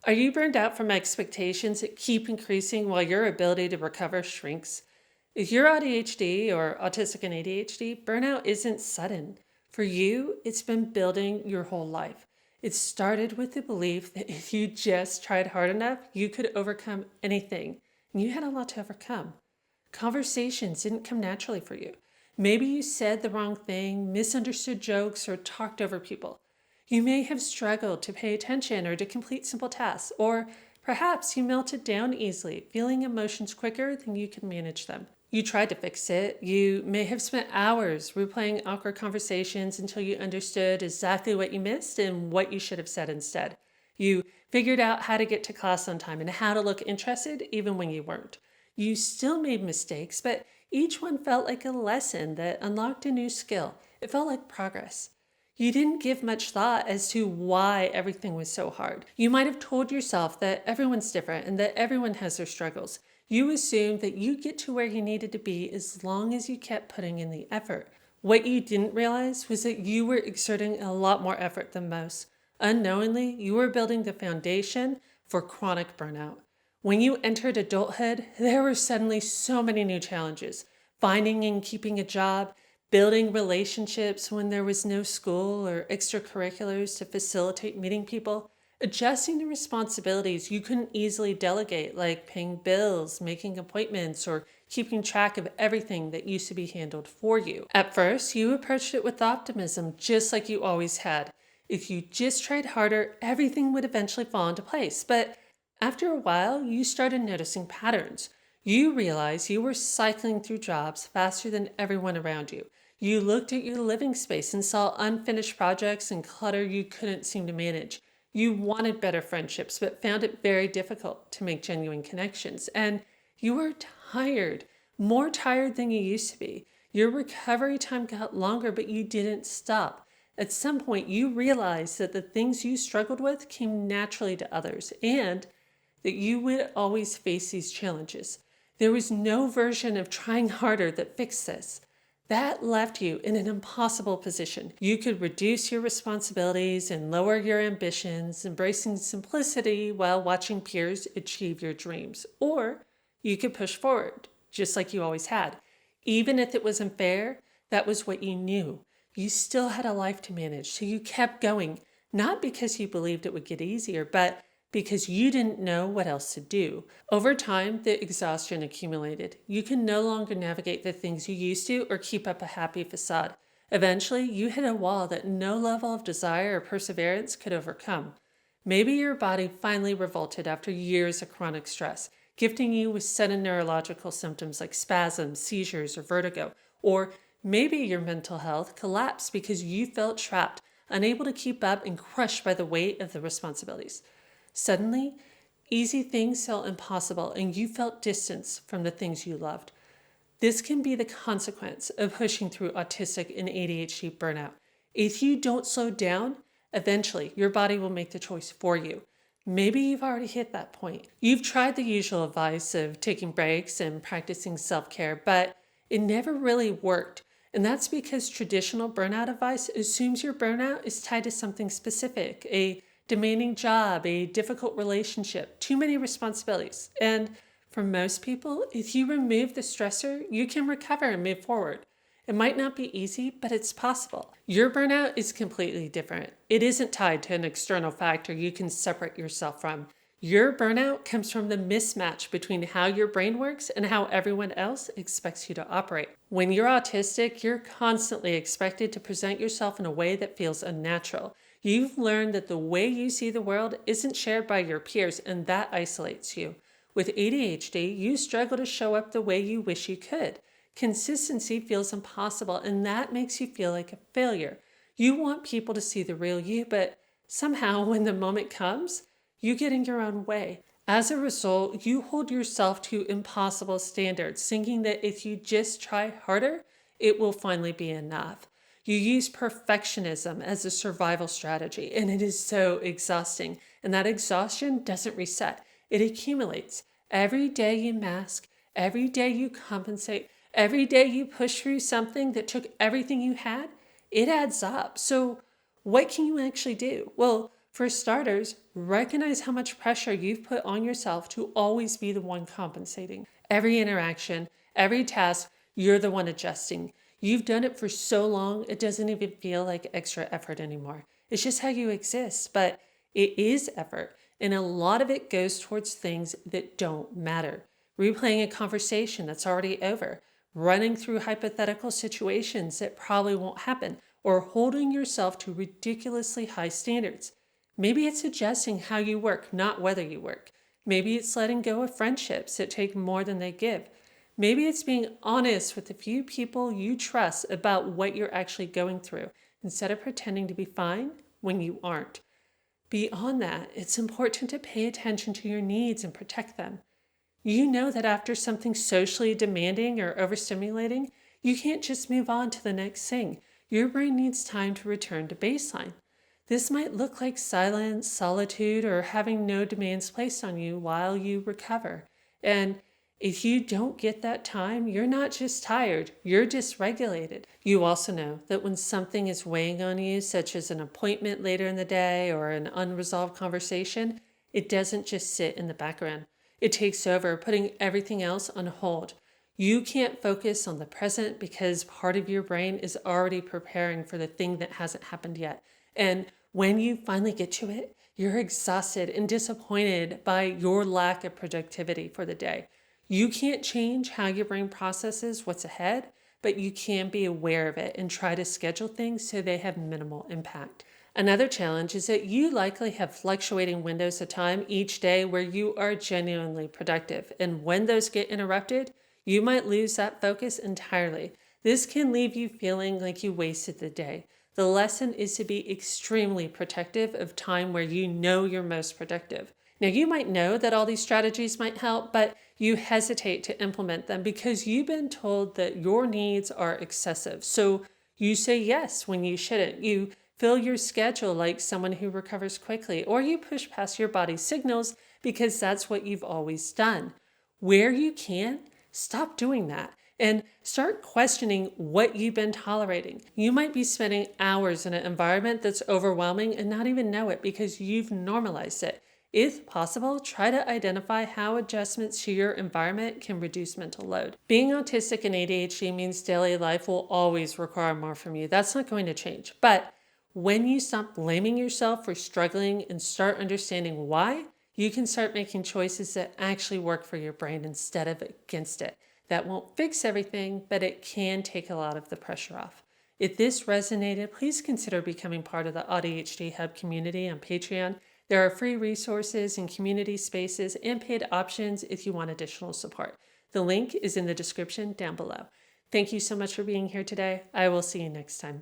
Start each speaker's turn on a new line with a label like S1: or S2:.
S1: Are you burned out from expectations that keep increasing while your ability to recover shrinks? If you're ADHD or autistic and ADHD, burnout isn't sudden. For you, it's been building your whole life. It started with the belief that if you just tried hard enough, you could overcome anything. And you had a lot to overcome. Conversations didn't come naturally for you. Maybe you said the wrong thing, misunderstood jokes, or talked over people. You may have struggled to pay attention or to complete simple tasks, or perhaps you melted down easily, feeling emotions quicker than you could manage them. You tried to fix it. You may have spent hours replaying awkward conversations until you understood exactly what you missed and what you should have said instead. You figured out how to get to class on time and how to look interested even when you weren't. You still made mistakes, but each one felt like a lesson that unlocked a new skill. It felt like progress. You didn't give much thought as to why everything was so hard. You might have told yourself that everyone's different and that everyone has their struggles. You assumed that you'd get to where you needed to be as long as you kept putting in the effort. What you didn't realize was that you were exerting a lot more effort than most. Unknowingly, you were building the foundation for chronic burnout. When you entered adulthood, there were suddenly so many new challenges. Finding and keeping a job, building relationships when there was no school or extracurriculars to facilitate meeting people, adjusting to responsibilities you couldn't easily delegate, like paying bills, making appointments, or keeping track of everything that used to be handled for you. At first, you approached it with optimism, just like you always had. If you just tried harder, everything would eventually fall into place. But after a while, you started noticing patterns. You realized you were cycling through jobs faster than everyone around you. You looked at your living space and saw unfinished projects and clutter you couldn't seem to manage. You wanted better friendships, but found it very difficult to make genuine connections. And you were tired, more tired than you used to be. Your recovery time got longer, but you didn't stop. At some point, you realized that the things you struggled with came naturally to others, and that you would always face these challenges. There was no version of trying harder that fixed this. That left you in an impossible position. You could reduce your responsibilities and lower your ambitions, embracing simplicity while watching peers achieve your dreams. Or you could push forward, just like you always had. Even if it was unfair, that was what you knew. You still had a life to manage, so you kept going, not because you believed it would get easier, but because you didn't know what else to do. Over time, the exhaustion accumulated. You can no longer navigate the things you used to or keep up a happy facade. Eventually, you hit a wall that no level of desire or perseverance could overcome. Maybe your body finally revolted after years of chronic stress, gifting you with sudden neurological symptoms like spasms, seizures, or vertigo. Or maybe your mental health collapsed because you felt trapped, unable to keep up and crushed by the weight of the responsibilities. Suddenly, easy things felt impossible and you felt distance from the things you loved. This can be the consequence of pushing through autistic and ADHD burnout. If you don't slow down, eventually your body will make the choice for you. Maybe you've already hit that point. You've tried the usual advice of taking breaks and practicing self-care, but it never really worked. And that's because traditional burnout advice assumes your burnout is tied to something specific, a demanding job, a difficult relationship, too many responsibilities. And for most people, if you remove the stressor, you can recover and move forward. It might not be easy, but it's possible. Your burnout is completely different. It isn't tied to an external factor you can separate yourself from. Your burnout comes from the mismatch between how your brain works and how everyone else expects you to operate. When you're autistic, you're constantly expected to present yourself in a way that feels unnatural. You've learned that the way you see the world isn't shared by your peers, and that isolates you. With ADHD, you struggle to show up the way you wish you could. Consistency feels impossible, and that makes you feel like a failure. You want people to see the real you, but somehow when the moment comes, you get in your own way. As a result, you hold yourself to impossible standards, thinking that if you just try harder, it will finally be enough. You use perfectionism as a survival strategy, and it is so exhausting. And that exhaustion doesn't reset. It accumulates. Every day you mask, every day you compensate, every day you push through something that took everything you had, it adds up. So what can you actually do? Well, For starters, recognize how much pressure you've put on yourself to always be the one compensating. Every interaction, every task, you're the one adjusting. You've done it for so long, it doesn't even feel like extra effort anymore. It's just how you exist, but it is effort, and a lot of it goes towards things that don't matter. Replaying a conversation that's already over, running through hypothetical situations that probably won't happen, or holding yourself to ridiculously high standards. Maybe it's adjusting how you work, not whether you work. Maybe it's letting go of friendships that take more than they give. Maybe it's being honest with the few people you trust about what you're actually going through, instead of pretending to be fine when you aren't. Beyond that, it's important to pay attention to your needs and protect them. You know that after something socially demanding or overstimulating, you can't just move on to the next thing. Your brain needs time to return to baseline. This might look like silence, solitude, or having no demands placed on you while you recover. And if you don't get that time, you're not just tired, you're dysregulated. You also know that when something is weighing on you, such as an appointment later in the day or an unresolved conversation, it doesn't just sit in the background. It takes over, putting everything else on hold. You can't focus on the present because part of your brain is already preparing for the thing that hasn't happened yet. And when you finally get to it, you're exhausted and disappointed by your lack of productivity for the day. You can't change how your brain processes what's ahead, but you can be aware of it and try to schedule things so they have minimal impact. Another challenge is that you likely have fluctuating windows of time each day where you are genuinely productive. And when those get interrupted, you might lose that focus entirely. This can leave you feeling like you wasted the day. The lesson is to be extremely protective of time where you know you're most productive. Now, you might know that all these strategies might help, but you hesitate to implement them because you've been told that your needs are excessive. So you say yes when you shouldn't. You fill your schedule like someone who recovers quickly, or you push past your body's signals because that's what you've always done. Where you can, stop doing that and start questioning what you've been tolerating. You might be spending hours in an environment that's overwhelming and not even know it because you've normalized it. If possible, try to identify how adjustments to your environment can reduce mental load. Being autistic and ADHD means daily life will always require more from you. That's not going to change. But when you stop blaming yourself for struggling and start understanding why, you can start making choices that actually work for your brain instead of against it. That won't fix everything, but it can take a lot of the pressure off. If this resonated, please consider becoming part of the AuDHD Hub community on Patreon. There are free resources and community spaces and paid options if you want additional support. The link is in the description down below. Thank you so much for being here today. I will see you next time.